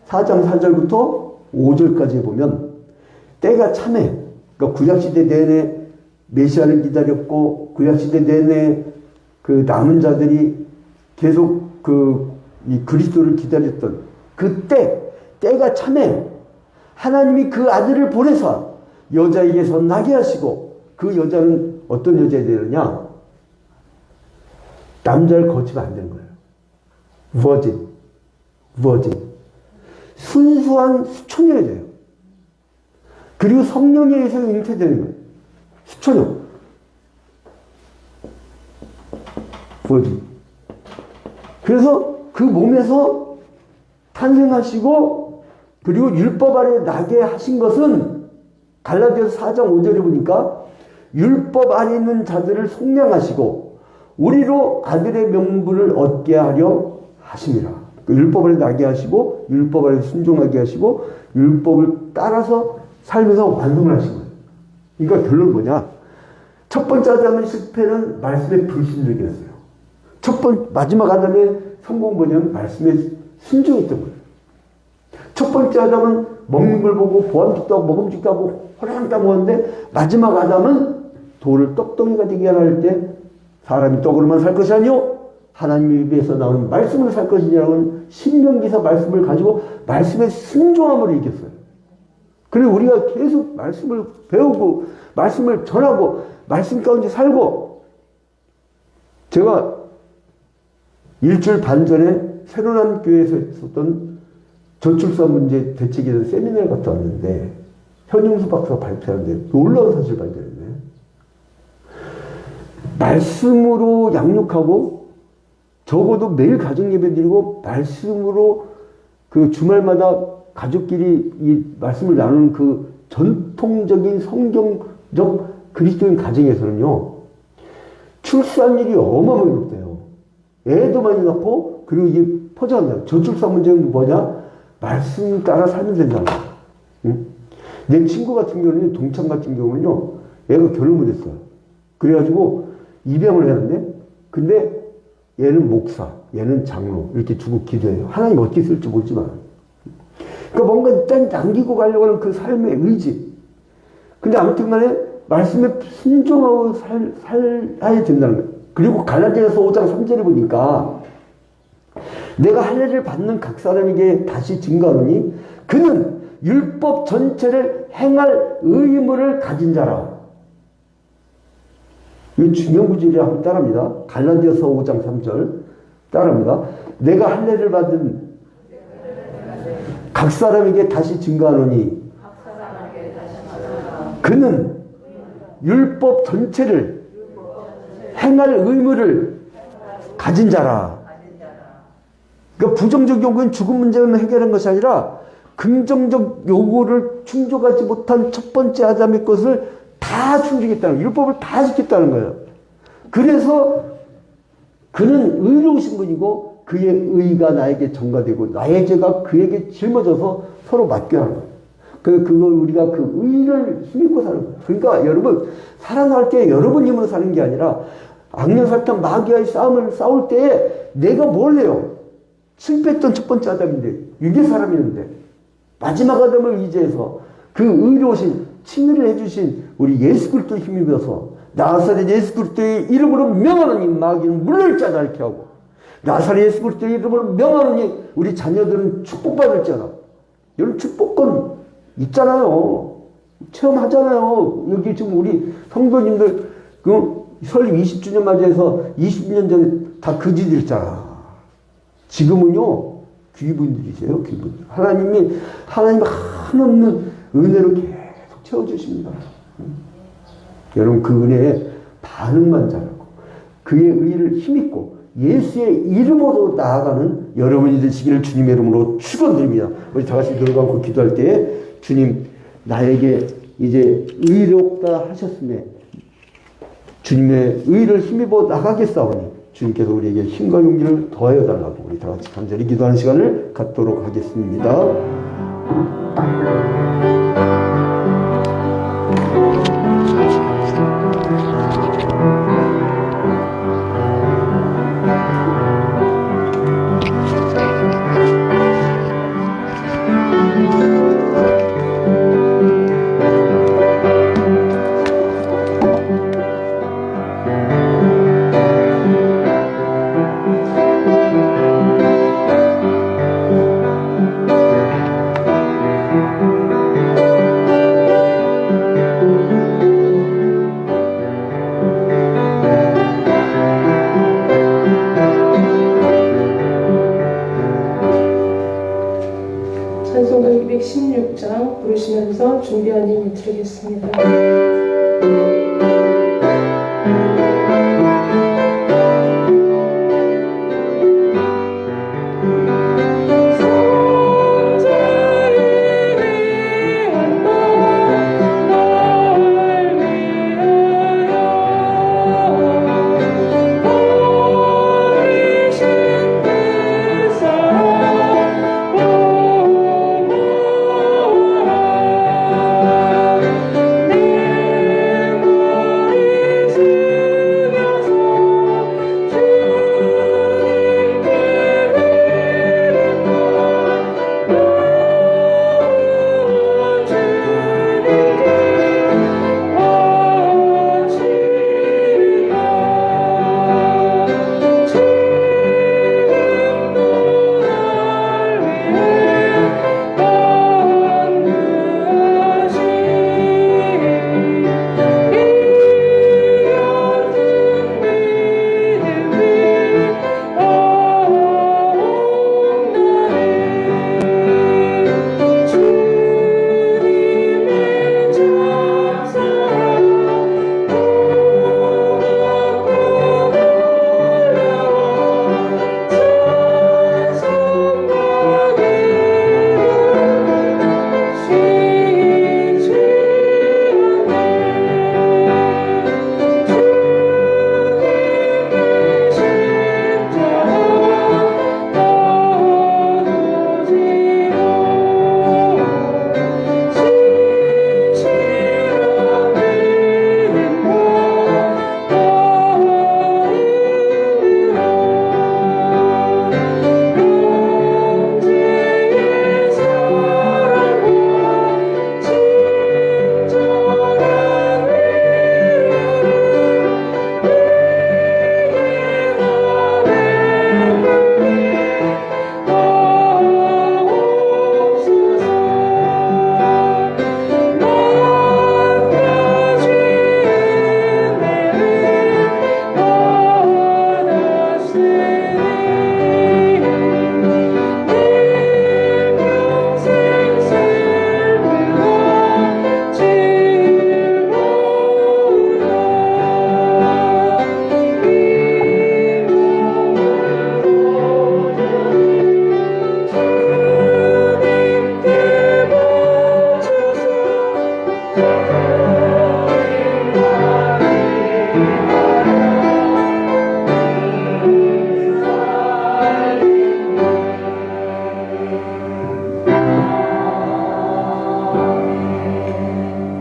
4장 4절부터 5절까지 보면 때가 참해. 그러니까 구약시대 내내 메시아를 기다렸고, 구약시대 내내 그 남은 자들이 계속 이 그리스도를 기다렸던 때가 참해. 하나님이 그 아들을 보내서 여자에게서 나게 하시고, 그 여자는 어떤 여자야 되느냐? 남자를 거치면 안 되는 거예요. 버진. 순수한 수초녀야 돼요. 그리고 성령에 의해서 잉태되는 거예요. 수초녀. 버진. 그래서 그 몸에서 탄생하시고, 그리고 율법 아래 나게 하신 것은 갈라디아서 4장 5절에 보니까 율법 아래 있는 자들을 속량하시고 우리로 아들의 명분을 얻게 하려 하심이라. 율법 아래 나게 하시고, 율법 아래 순종하게 하시고, 율법을 따라서 살면서 완성을 하신 거예요. 그러니까 결론은 뭐냐? 첫 번째 아담의 실패는 말씀에 불순종이 했어요. 마지막 아담의 성공은 뭐냐면 말씀에 순종했던 거예요. 첫 번째 아담은 먹는 걸 보고 보암직도 하고 먹음직도 하고 호랑이 따먹었는데, 마지막 아담은 돌을 떡덩이가 되게 할 때 사람이 떡으로만 살 것이 아니요 하나님의 입에서 나오는 말씀으로 살 것이냐는 신명기서 말씀을 가지고 말씀의 순종함으로 이겼어요. 그리고 우리가 계속 말씀을 배우고 말씀을 전하고 말씀 가운데 살고, 제가 일주일 반 전에 새로운 교회에서 있었던 저출산 문제 대책에 대한 세미나를 갔다 왔는데, 현용수 박사가 발표하는데 놀라운 사실을 발견했네. 말씀으로 양육하고, 적어도 매일 가정 예배 드리고 말씀으로 그 주말마다 가족끼리 이 말씀을 나누는 그 전통적인 성경적 그리스도인 가정에서는요, 출산율이 어마어마하게 높대요. 애도 많이 낳고, 그리고 이게 퍼져간다. 저출산 문제는 뭐냐? 말씀 따라 살면 된다는 거야. 응? 내 친구 같은 경우는, 동창 같은 경우는요, 애가 결혼 못 했어요. 그래가지고 입양을 했는데, 근데 얘는 목사, 얘는 장로, 이렇게 두고 기도해요. 하나님 어떻게 쓸지 모르지만. 그러니까 뭔가 일단 남기고 가려고 하는 그 삶의 의지. 근데 아무튼 간에 말씀에 순종하고 살아야 된다는 거예요. 그리고 갈라디아서 5장 3절에 보니까 내가 할례를 받는 각 사람에게 다시 증거하노니 그는 율법 전체를 행할 의무를 가진 자라. 이 중요한 구절이 한번 따라합니다. 갈라디아서 5장 3절 따라합니다. 내가 할례를 받은 각 사람에게 다시 증거하노니 그는 율법 전체를 행할 의무를 가진 자라. 그러니까 부정적 요구는 죽음 문제만 해결한 것이 아니라 긍정적 요구를 충족하지 못한 첫 번째 아담의 것을 다 충족했다는 거예요. 율법을 다 지켰다는 거예요. 그래서 그는 의로우신 분이고 그의 의가 나에게 전가되고 나의 죄가 그에게 짊어져서 서로 맡겨야 하는 거예요. 그걸 우리가 그 의를 힘입고 사는 거예요. 그러니까 여러분, 살아날 때 여러분 힘으로 사는 게 아니라 악령 사탄 마귀와의 싸움을 싸울 때에 내가 뭘 해요? 실패했던 첫 번째 아담인데, 유괴 사람이었는데, 마지막 아담을 의지해서 그 의로우신, 친의를 해주신 우리 예수 그리스도에 힘입어서 나사렛 예수 그리스도의 이름으로 명하노니 마귀는 물러날 자다 이렇게 하고, 나사렛 예수 그리스도의 이름으로 명하노니 우리 자녀들은 축복받을지어다. 여러분 축복권 있잖아요. 체험하잖아요. 여기 지금 우리 성도님들 그 설립 20주년 맞이해서 20년 전에 다 거지들이잖아. 지금은요 귀분들이세요. 귀분들. 하나님 한없는 은혜로 계속 채워주십니다. 여러분 그 은혜에 반응만 잘하고 그의 의를 힘입고 예수의 이름으로 나아가는 여러분이 되시기를 주님의 이름으로 축원드립니다. 우리 다 같이 눈을 감고 기도할 때에 주님 나에게 이제 의롭다 하셨음에 주님의 의를 힘입어 나가겠사오니 주님께서 우리에게 힘과 용기를 더하여 달라고 우리 다 같이 간절히 기도하는 시간을 갖도록 하겠습니다. 찬송가 216장 부르시면서 준비한 힘을 드리겠습니다.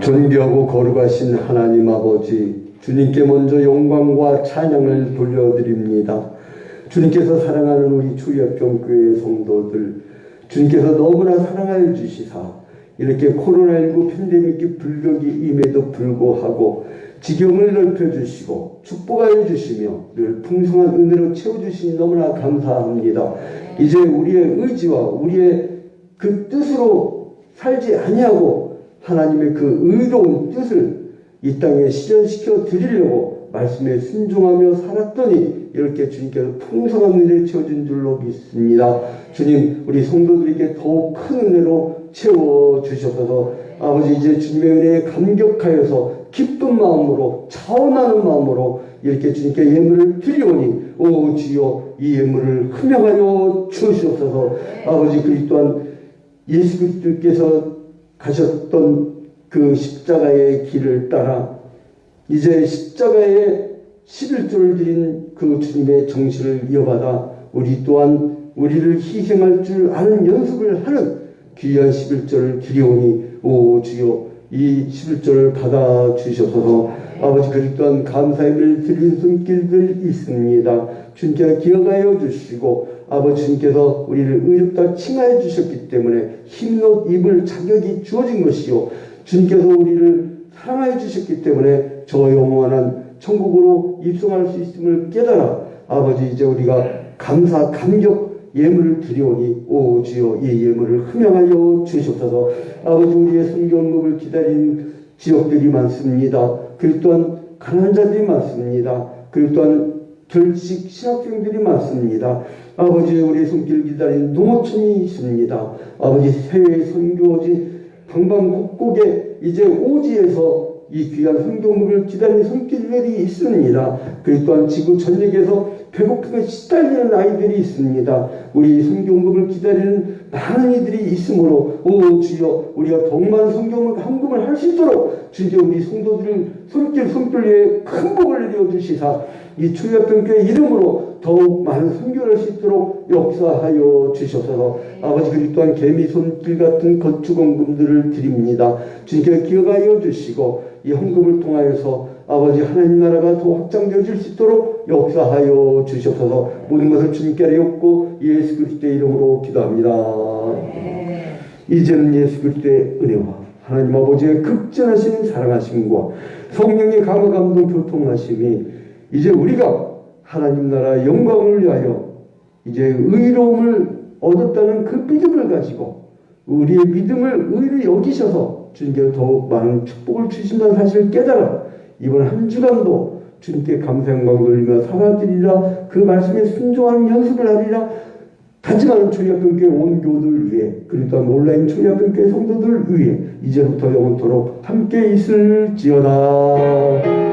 존귀하고 거룩하신 하나님 아버지, 주님께 먼저 영광과 찬양을 돌려드립니다. 주님께서 사랑하는 우리 주야평교회 성도들, 주님께서 너무나 사랑하여 주시사 이렇게 코로나19 팬데믹이 불격이 임에도 불구하고 지경을 넓혀주시고 축복하여 주시며 늘 풍성한 은혜로 채워주시니 너무나 감사합니다. 이제 우리의 의지와 우리의 그 뜻으로 살지 아니하고 하나님의 그 의로운 뜻을 이 땅에 실현시켜 드리려고 말씀에 순종하며 살았더니 이렇게 주님께서 풍성한 은혜를 채워준 줄로 믿습니다. 주님, 우리 성도들에게 더욱 큰 은혜로 채워주셔서 아버지 이제 주님의 은혜에 감격하여서 기쁜 마음으로 차원하는 마음으로 이렇게 주님께 예물을 드리오니 오 주여 이 예물을 흠양하여 주시옵소서. 아버지 그리스도 또한 예수 그리스도께서 가셨던 그 십자가의 길을 따라 이제 십자가의 11조를 드린 그 주님의 정신을 이어받아 우리 또한 우리를 희생할 줄 아는 연습을 하는 귀한 11조를 드리오니 오 주여 이 11조를 받아 주셔서 아버지 그리스도 또한 감사의 를 드린 손길들 있습니다. 주님께서 기억하여 주시고 아버지 주님께서 우리를 의롭다 칭하여 주셨기 때문에 흰옷 입을 자격이 주어진 것이요 주님께서 우리를 사랑하여 주셨기 때문에 저 영원한 천국으로 입성할 수 있음을 깨달아 아버지 이제 우리가 감사 감격 예물을 드리오니 오 주여 이 예물을 흠양하여 주시옵소서. 아버지 우리의 성경급을 기다리는 지역들이 많습니다. 그리고 또한 가난한 자들이 많습니다. 그리고 또한 결식 신학생들이 많습니다. 아버지 우리의 손길을 기다리는 농어촌이 있습니다. 아버지 해외 선교지 방방곡곡에 이제 오지에서 이 귀한 성경물을 기다리는 손길들이 있습니다. 그리고 또한 지구 전역에서 배고픔에 시달리는 아이들이 있습니다. 우리 성경금을 기다리는 많은 이들이 있으므로 오 주여 우리가 더욱 많은 성경을 함금을 할 수 있도록 주님께 우리 성도들을 손길 위에 큰 복을 내려주시사 이 주야평교회 이름으로 더욱 많은 선교를 할 수 있도록 역사하여 주셔서 아버지 그리고 또한 개미 손길 같은 건축원금들을 드립니다. 주님께 기억하여 주시고 이 헌금을 통하여서 아버지 하나님 나라가 더 확장되어질 수 있도록 역사하여 주셔서 모든 것을 주님께 아뢰옵고 예수 그리스도의 이름으로 기도합니다. 이제는 예수 그리스도의 은혜와 하나님 아버지의 극진하신 사랑하심과 성령의 감화 감동 교통하심이 이제 우리가 하나님 나라의 영광을 위하여 이제 의로움을 얻었다는 그 믿음을 가지고 우리의 믿음을 의로 여기셔서 주님께서 더욱 많은 축복을 주신다는 사실을 깨달아 이번 한 주간도 주님께 감사 영광 돌리며 살아드리라 그 말씀에 순종하는 연습을 하리라. 다짐하는 초리학교회 온 교우들 위해 그리고 또 온라인 초리학교회 성도들 위해 이제부터 영원토록 함께 있을지어다.